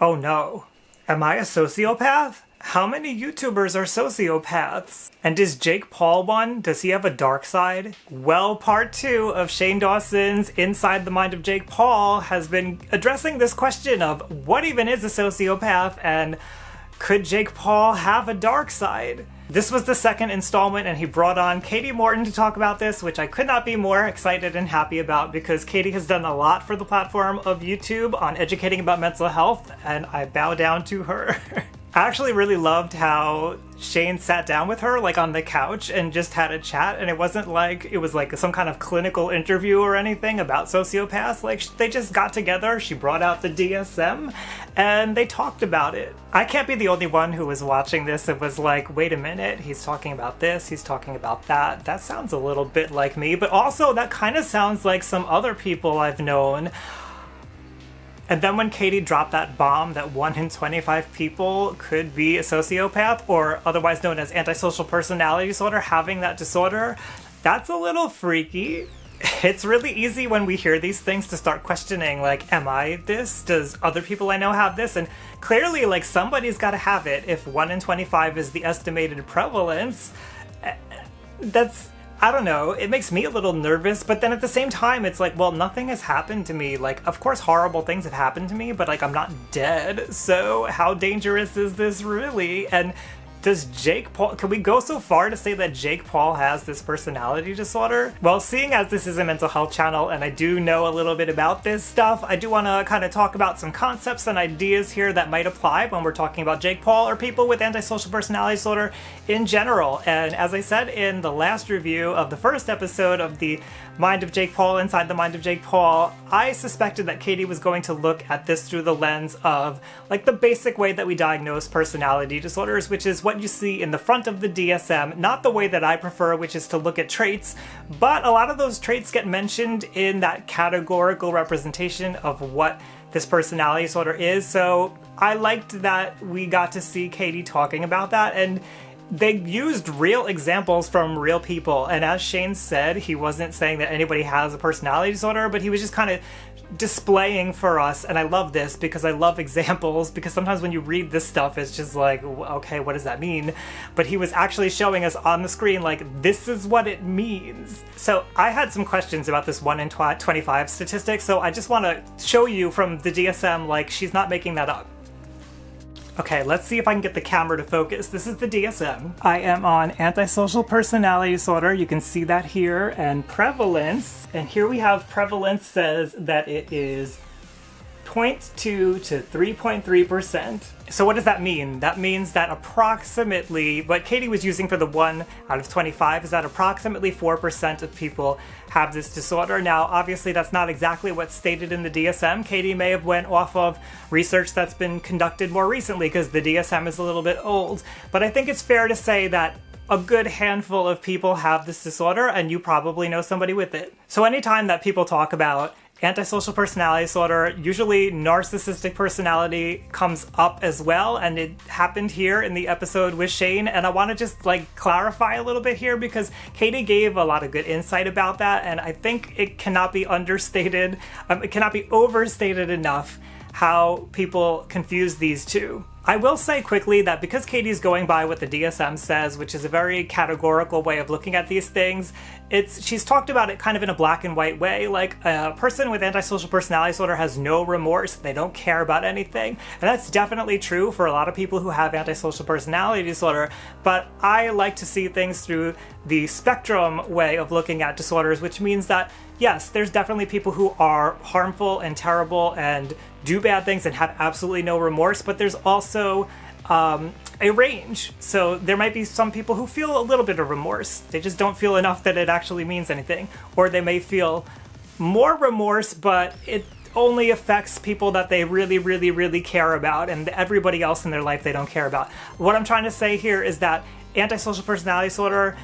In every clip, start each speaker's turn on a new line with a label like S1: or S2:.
S1: Oh no. Am I a sociopath? How many YouTubers are sociopaths? And is Jake Paul one? Does he have a dark side? Well, part 2 of Shane Dawson's Inside the Mind of Jake Paul has been addressing this question of what even is a sociopath and could Jake Paul have a dark side? This was the second installment and he brought on Kati Morton to talk about this, which I could not be more excited and happy about because Kati has done a lot for the platform of YouTube on educating about mental health and I bow down to her. I actually really loved how Shane sat down with her like on the couch and just had a chat, and it wasn't like it was like some kind of clinical interview or anything about sociopaths. Like they just got together, she brought out the DSM and they talked about it. I can't be the only one who was watching this and was like, wait a minute, he's talking about this, he's talking about that. That sounds a little bit like me, but also that kind of sounds like some other people I've known. And then when Kati dropped that bomb that 1 in 25 people could be a sociopath, or otherwise known as antisocial personality disorder, having that disorder, that's a little freaky. It's really easy when we hear these things to start questioning, like, am I this? Does other people I know have this? And clearly, like, somebody's got to have it. If 1 in 25 is the estimated prevalence, that's... I don't know, it makes me a little nervous, but then at the same time, it's like, well, nothing has happened to me. Like, of course, horrible things have happened to me, but, like, I'm not dead, so how dangerous is this really? And does Jake Paul, can we go so far to say that Jake Paul has this personality disorder? Well, seeing as this is a mental health channel and I do know a little bit about this stuff, I do want to kind of talk about some concepts and ideas here that might apply when we're talking about Jake Paul or people with antisocial personality disorder in general. And as I said in the last review of the first episode of the Mind of Jake Paul, Inside the Mind of Jake Paul, I suspected that Kati was going to look at this through the lens of like the basic way that we diagnose personality disorders, which is what you see in the front of the DSM, not the way that I prefer, which is to look at traits, but a lot of those traits get mentioned in that categorical representation of what this personality disorder is. So I liked that we got to see Kati talking about that, and they used real examples from real people. And as Shane said, he wasn't saying that anybody has a personality disorder, but he was just kind of displaying for us. And I love this because I love examples, because sometimes when you read this stuff, it's just like, okay, what does that mean? But he was actually showing us on the screen, like, this is what it means. So I had some questions about this 1 in 25 statistic. So I just want to show you from the DSM, like, she's not making that up. Okay, let's see if I can get the camera to focus. This is the DSM. I am on antisocial personality disorder. You can see that here, and prevalence. And here we have prevalence says that it is 0.2 to 3.3%. So what does that mean? That means that approximately, what Kati was using for the 1 out of 25 is that approximately 4% of people have this disorder. Now, obviously that's not exactly what's stated in the DSM. Kati may have went off of research that's been conducted more recently because the DSM is a little bit old. But I think it's fair to say that a good handful of people have this disorder, and you probably know somebody with it. So anytime that people talk about antisocial personality disorder, usually narcissistic personality comes up as well, and it happened here in the episode with Shane, and I want to just like clarify a little bit here because Kati gave a lot of good insight about that, and I think it cannot be understated, it cannot be overstated enough how people confuse these two. I will say quickly that because Kati's going by what the DSM says, which is a very categorical way of looking at these things, she's talked about it kind of in a black and white way. Like, a person with antisocial personality disorder has no remorse, they don't care about anything, and that's definitely true for a lot of people who have antisocial personality disorder, but I like to see things through the spectrum way of looking at disorders, which means that yes, there's definitely people who are harmful and terrible and do bad things and have absolutely no remorse, but there's also a range. So there might be some people who feel a little bit of remorse. They just don't feel enough that it actually means anything. Or they may feel more remorse, but it only affects people that they really, really, really care about, and everybody else in their life they don't care about. What I'm trying to say here is that antisocial personality disorder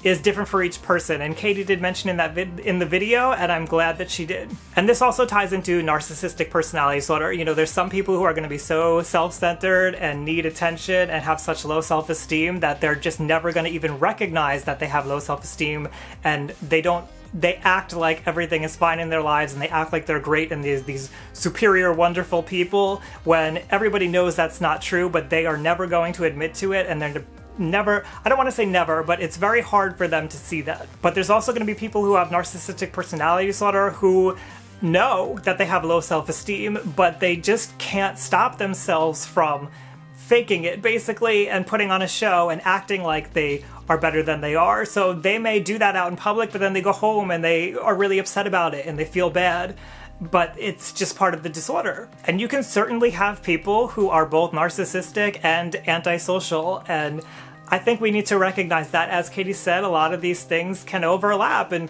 S1: is different for each person, and Kati did mention in that in the video, and I'm glad that she did. And this also ties into narcissistic personality disorder. You know, there's some people who are going to be so self-centered and need attention and have such low self-esteem that they're just never going to even recognize that they have low self-esteem, and they don't they act like everything is fine in their lives and they act like they're great and these superior, wonderful people when everybody knows that's not true, but they are never going to admit to it, and they're never, I don't want to say never, but it's very hard for them to see that. But there's also going to be people who have narcissistic personality disorder who know that they have low self-esteem, but they just can't stop themselves from faking it, basically, and putting on a show and acting like they are better than they are. So they may do that out in public, but then they go home and they are really upset about it and they feel bad. But it's just part of the disorder. And you can certainly have people who are both narcissistic and antisocial, and I think we need to recognize that. As Katie said, a lot of these things can overlap, and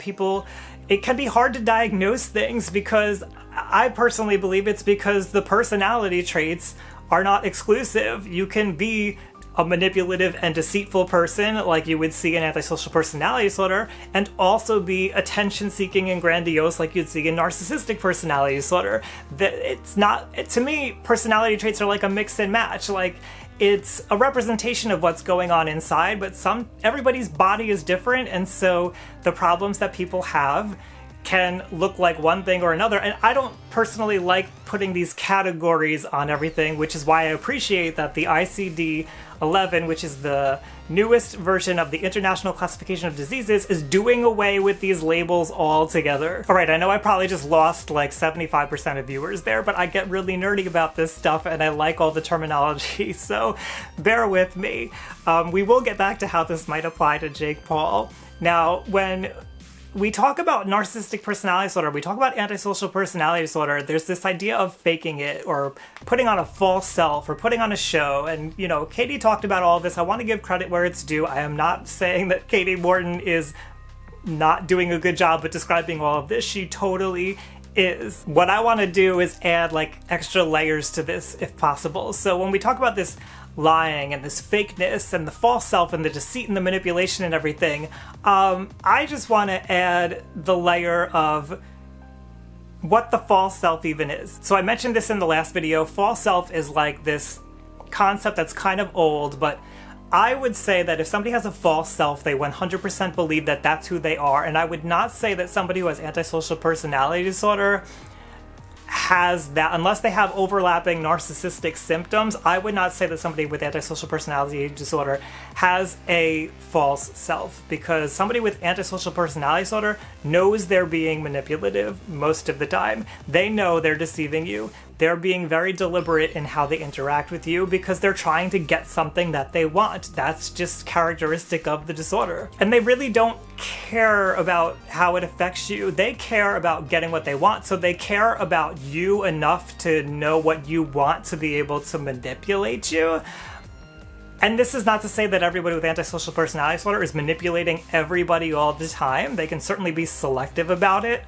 S1: it can be hard to diagnose things because I personally believe it's because the personality traits are not exclusive. You can be a manipulative and deceitful person like you would see in antisocial personality disorder, and also be attention-seeking and grandiose like you'd see in narcissistic personality disorder. It's not, to me, personality traits are like a mix and match. Like, it's a representation of what's going on inside, but everybody's body is different, and so the problems that people have can look like one thing or another. And I don't personally like putting these categories on everything, which is why I appreciate that the ICD-11, which is the newest version of the International Classification of Diseases, is doing away with these labels altogether. All right, I know I probably just lost like 75% of viewers there, but I get really nerdy about this stuff and I like all the terminology, so bear with me. We will get back to how this might apply to Jake Paul. Now, when we talk about narcissistic personality disorder, we talk about antisocial personality disorder, there's this idea of faking it or putting on a false self or putting on a show. And, you know, Katie talked about all of this. I want to give credit where it's due. I am not saying that Kati Morton is not doing a good job at describing all of this. She totally is. What I want to do is add like extra layers to this if possible. So when we talk about this lying and this fakeness and the false self and the deceit and the manipulation and everything, I just want to add the layer of what the false self even is. So I mentioned this in the last video. False self is like this concept that's kind of old, but I would say that if somebody has a false self, they 100% believe that that's who they are. And I would not say that somebody who has antisocial personality disorder has that, unless they have overlapping narcissistic symptoms. I would not say that somebody with antisocial personality disorder has a false self, because somebody with antisocial personality disorder knows they're being manipulative most of the time. They know they're deceiving you. They're being very deliberate in how they interact with you because they're trying to get something that they want. That's just characteristic of the disorder. And they really don't care about how it affects you. They care about getting what they want. So they care about you enough to know what you want to be able to manipulate you. And this is not to say that everybody with antisocial personality disorder is manipulating everybody all the time. They can certainly be selective about it,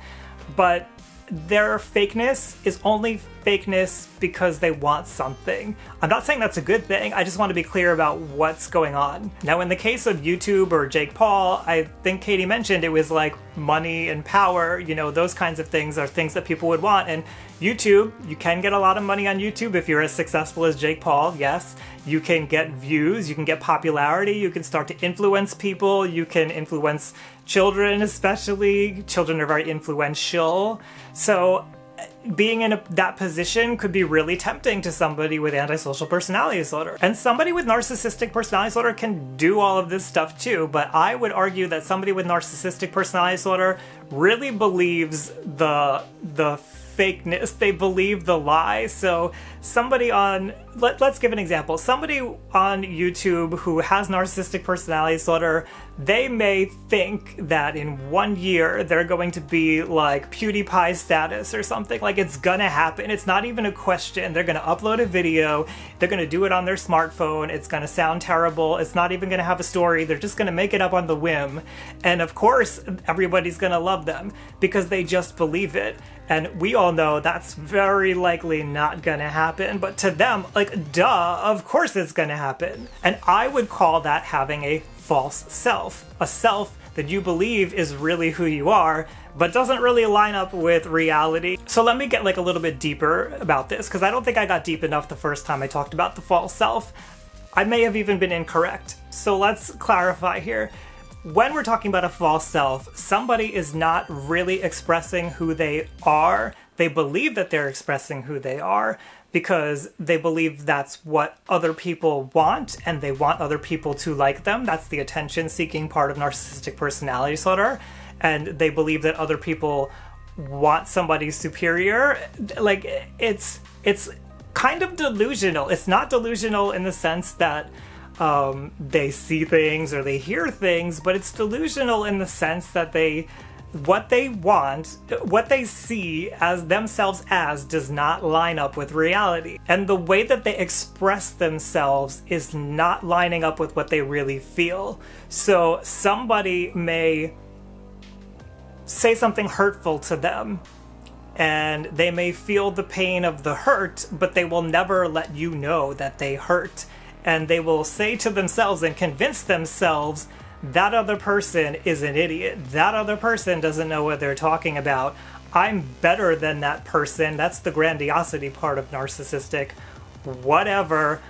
S1: but their fakeness is only fakeness because they want something. I'm not saying that's a good thing, I just want to be clear about what's going on. Now, in the case of YouTube or Jake Paul, I think Katie mentioned it was like money and power, you know, those kinds of things are things that people would want. And YouTube, you can get a lot of money on YouTube if you're as successful as Jake Paul, yes. You can get views, you can get popularity, you can start to influence people, you can influence children especially. Children are very influential. So being in that position could be really tempting to somebody with antisocial personality disorder. And somebody with narcissistic personality disorder can do all of this stuff too, but I would argue that somebody with narcissistic personality disorder really believes the fakeness. They believe the lie. So somebody on, let's give an example. Somebody on YouTube who has narcissistic personality disorder, they may think that in 1 year they're going to be like PewDiePie status or something. Like, it's gonna happen. It's not even a question. They're gonna upload a video. They're gonna do it on their smartphone. It's gonna sound terrible. It's not even gonna have a story. They're just gonna make it up on the whim. And of course, everybody's gonna love them because they just believe it. And we all know that's very likely not gonna happen, but to them, like, duh, of course it's gonna happen. And I would call that having a false self. A self that you believe is really who you are, but doesn't really line up with reality. So let me get like a little bit deeper about this, because I don't think I got deep enough the first time I talked about the false self. I may have even been incorrect. So let's clarify here. when we're talking about a false self, somebody is not really expressing who they are. They believe that they're expressing who they are because they believe that's what other people want, and they want other people to like them. That's the attention-seeking part of narcissistic personality disorder. And they believe that other people want somebody superior. Like, it's kind of delusional. It's not delusional in the sense that they see things or they hear things, but it's delusional in the sense that what they want, what they see as themselves as, does not line up with reality. And the way that they express themselves is not lining up with what they really feel. So somebody may say something hurtful to them, and they may feel the pain of the hurt, but they will never let you know that they hurt. And they will say to themselves and convince themselves that other person is an idiot. That other person doesn't know what they're talking about. I'm better than that person. That's the grandiosity part of narcissistic. Whatever.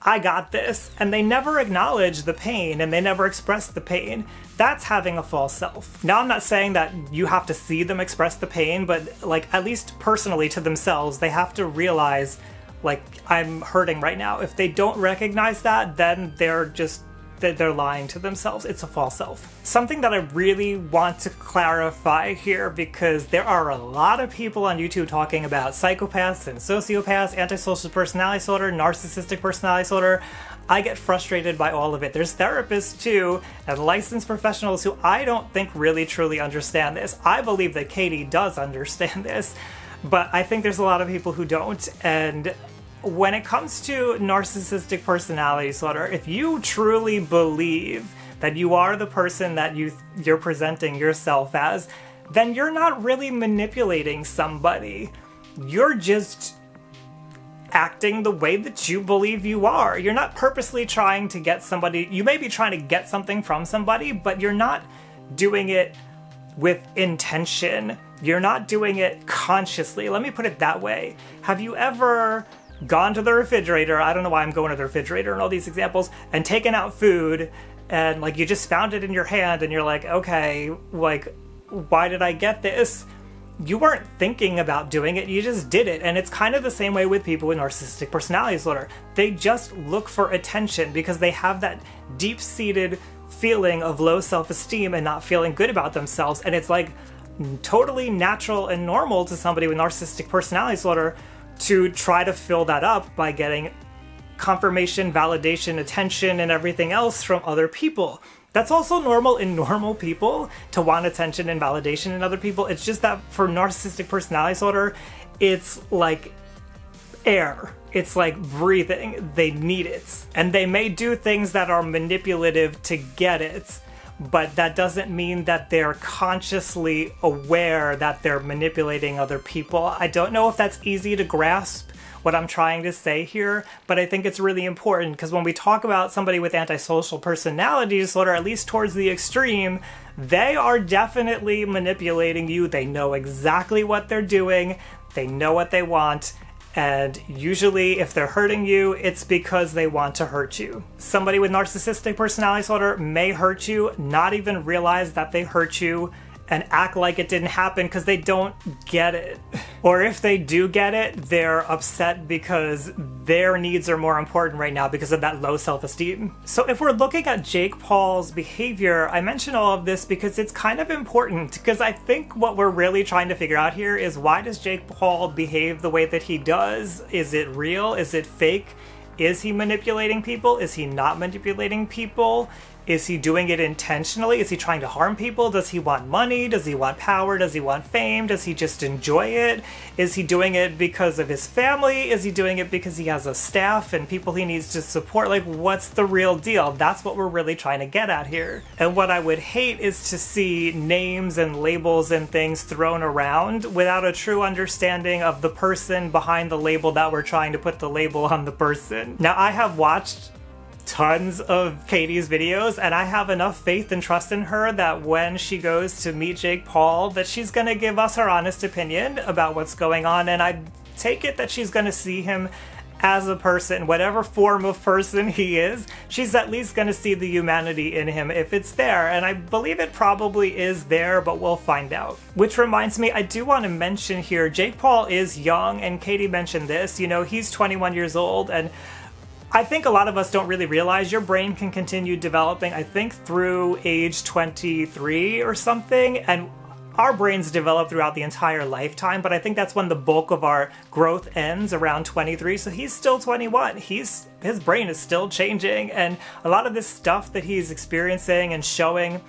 S1: I got this. And they never acknowledge the pain, and they never express the pain. That's having a false self. Now, I'm not saying that you have to see them express the pain, but like, at least personally to themselves, they have to realize, like, I'm hurting right now. If they don't recognize that, then they're lying to themselves. It's a false self. Something that I really want to clarify here, because there are a lot of people on YouTube talking about psychopaths and sociopaths, antisocial personality disorder, narcissistic personality disorder. I get frustrated by all of it. There's therapists too, and licensed professionals who I don't think really truly understand this. I believe that Kati does understand this, but I think there's a lot of people who don't. And when it comes to narcissistic personality disorder, if you truly believe that you are the person that you're presenting yourself as, then you're not really manipulating somebody. You're just acting the way that you believe you are. You're not purposely trying to get somebody. You may be trying to get something from somebody, but you're not doing it with intention. You're not doing it consciously. Let me put it that way. Have you ever gone to the refrigerator, I don't know why I'm going to the refrigerator and all these examples, and taken out food, and like you just found it in your hand and you're like, okay, like, why did I get this? You weren't thinking about doing it, you just did it. And it's kind of the same way with people with narcissistic personality disorder. They just look for attention because they have that deep-seated feeling of low self-esteem and not feeling good about themselves. And it's like totally natural and normal to somebody with narcissistic personality disorder to try to fill that up by getting confirmation, validation, attention, and everything else from other people. That's also normal in normal people to want attention and validation in other people. It's just that for narcissistic personality disorder, it's like air. It's like breathing. They need it. And they may do things that are manipulative to get it, but that doesn't mean that they're consciously aware that they're manipulating other people. I don't know if that's easy to grasp what I'm trying to say here, but I think it's really important, because when we talk about somebody with antisocial personality disorder, at least towards the extreme, they are definitely manipulating you. They know exactly what they're doing. They know what they want. And usually if they're hurting you, it's because they want to hurt you. Somebody with narcissistic personality disorder may hurt you, not even realize that they hurt you, and act like it didn't happen because they don't get it. Or if they do get it, they're upset because their needs are more important right now because of that low self-esteem. So if we're looking at Jake Paul's behavior, I mention all of this because it's kind of important, because I think what we're really trying to figure out here is, why does Jake Paul behave the way that he does? Is it real? Is it fake? Is he manipulating people? Is he not manipulating people? Is he doing it intentionally? Is he trying to harm people? Does he want money? Does he want power? Does he want fame? Does he just enjoy it? Is he doing it because of his family? Is he doing it because he has a staff and people he needs to support? Like, what's the real deal? That's what we're really trying to get at here. And what I would hate is to see names and labels and things thrown around without a true understanding of the person behind the label that we're trying to put the label on the person. Now, I have watched tons of Kati's videos, and I have enough faith and trust in her that when she goes to meet Jake Paul, that she's gonna give us her honest opinion about what's going on. And I take it that she's gonna see him as a person, whatever form of person he is, she's at least going to see the humanity in him if it's there. And I believe it probably is there, but we'll find out. Which reminds me, I do want to mention here, Jake Paul is young, and Kati mentioned this, you know, he's 21 years old, and I think a lot of us don't really realize your brain can continue developing, I think, through age 23 or something, and our brains develop throughout the entire lifetime, but I think that's when the bulk of our growth ends, around 23, so he's still 21. His brain is still changing, and a lot of this stuff that he's experiencing and showing,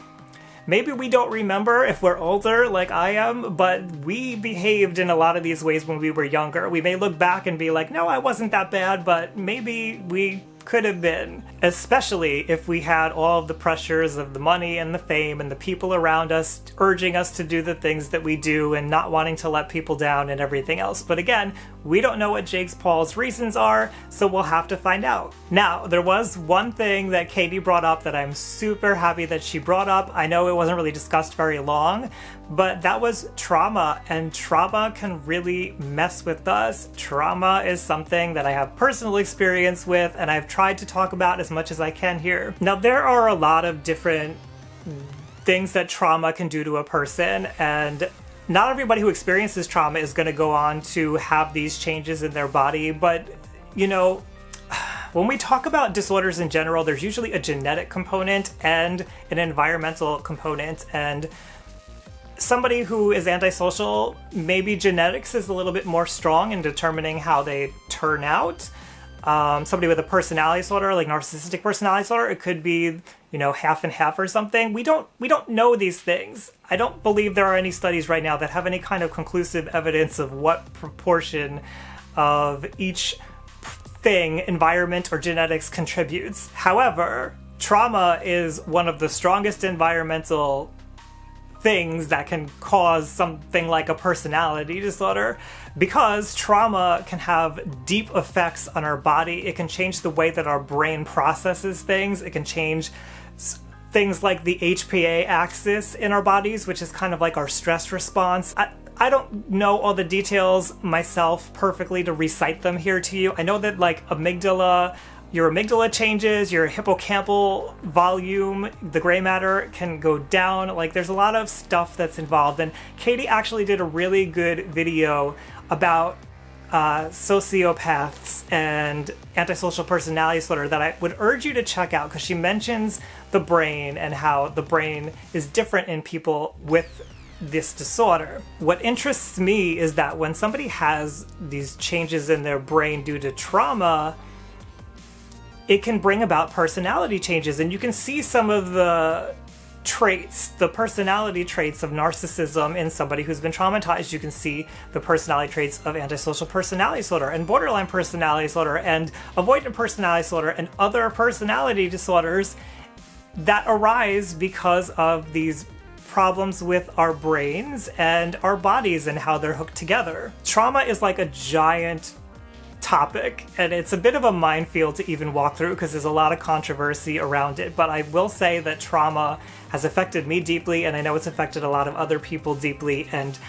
S1: maybe we don't remember if we're older like I am, but we behaved in a lot of these ways when we were younger. We may look back and be like, no, I wasn't that bad, but maybe we could have been, especially if we had all of the pressures of the money and the fame and the people around us urging us to do the things that we do and not wanting to let people down and everything else. But again, we don't know what Jake Paul's reasons are, so we'll have to find out. Now, there was one thing that Kati brought up that I'm super happy that she brought up. I know it wasn't really discussed very long, but that was trauma, and trauma can really mess with us. Trauma is something that I have personal experience with, and I've tried to talk about as much as I can here. Now, there are a lot of different things that trauma can do to a person, and not everybody who experiences trauma is going to go on to have these changes in their body, but, you know, when we talk about disorders in general, there's usually a genetic component and an environmental component, and somebody who is antisocial, maybe genetics is a little bit more strong in determining how they turn out. Somebody with a personality disorder, like narcissistic personality disorder, it could be, you know, half and half or something. We don't know these things. I don't believe there are any studies right now that have any kind of conclusive evidence of what proportion of each thing, environment or genetics, contributes. However, trauma is one of the strongest environmental things that can cause something like a personality disorder, because trauma can have deep effects on our body. It can change the way that our brain processes things. It can change things like the HPA axis in our bodies, which is kind of like our stress response. I don't know all the details myself perfectly to recite them here to you. I know that like your amygdala changes, your hippocampal volume, the gray matter can go down. Like, there's a lot of stuff that's involved. And Kati actually did a really good video about sociopaths and antisocial personality disorder that I would urge you to check out, because she mentions the brain and how the brain is different in people with this disorder. What interests me is that when somebody has these changes in their brain due to trauma, it can bring about personality changes, and you can see some of the traits, the personality traits of narcissism in somebody who's been traumatized. You can see the personality traits of antisocial personality disorder and borderline personality disorder and avoidant personality disorder and other personality disorders that arise because of these problems with our brains and our bodies and how they're hooked together. Trauma is like a giant topic, and it's a bit of a minefield to even walk through because there's a lot of controversy around it, but I will say that trauma has affected me deeply, and I know it's affected a lot of other people deeply, and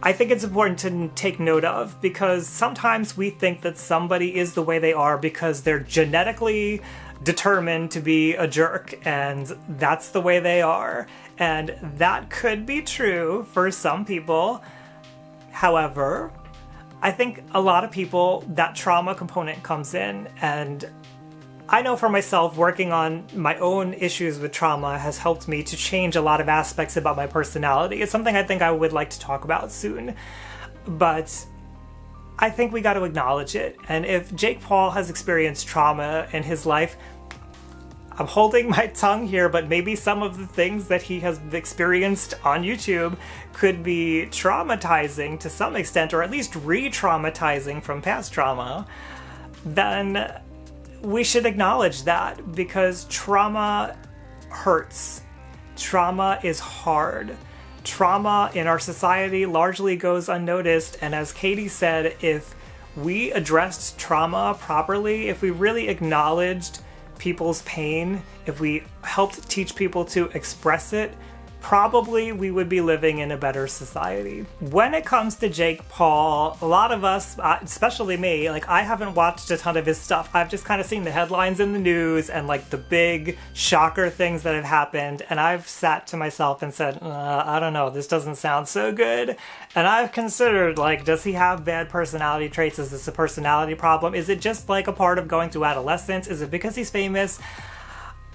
S1: I think it's important to take note of, because sometimes we think that somebody is the way they are because they're genetically determined to be a jerk, and that's the way they are, and that could be true for some people. However, I think a lot of people, that trauma component comes in, and I know for myself, working on my own issues with trauma has helped me to change a lot of aspects about my personality. It's something I think I would like to talk about soon, but I think we got to acknowledge it. And if Jake Paul has experienced trauma in his life, I'm holding my tongue here, but maybe some of the things that he has experienced on YouTube could be traumatizing to some extent, or at least re-traumatizing from past trauma, then we should acknowledge that, because trauma hurts. Trauma is hard. Trauma in our society largely goes unnoticed, and as Kati said, if we addressed trauma properly, if we really acknowledged people's pain, if we helped teach people to express it, probably we would be living in a better society. When it comes to Jake Paul, a lot of us, especially me, like I haven't watched a ton of his stuff. I've just kind of seen the headlines in the news and like the big shocker things that have happened, and I've sat to myself and said, I don't know, this doesn't sound so good. And I've considered, like, does he have bad personality traits? Is this a personality problem? Is it just like a part of going through adolescence? Is it because he's famous?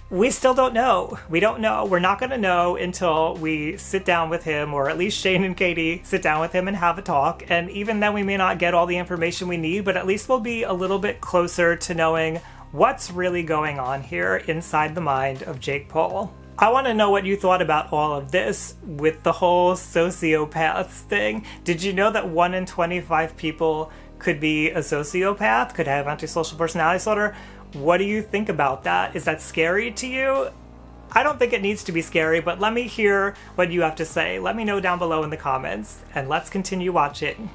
S1: We still don't know. We don't know. We're not going to know until we sit down with him, or at least Shane and Kati sit down with him and have a talk. And even then we may not get all the information we need, but at least we'll be a little bit closer to knowing what's really going on here inside the mind of Jake Paul. I want to know what you thought about all of this with the whole sociopaths thing. Did you know that 1 in 25 people could be a sociopath, could have antisocial personality disorder? What do you think about that? Is that scary to you? I don't think it needs to be scary, but let me hear what you have to say. Let me know down below in the comments, and let's continue watching.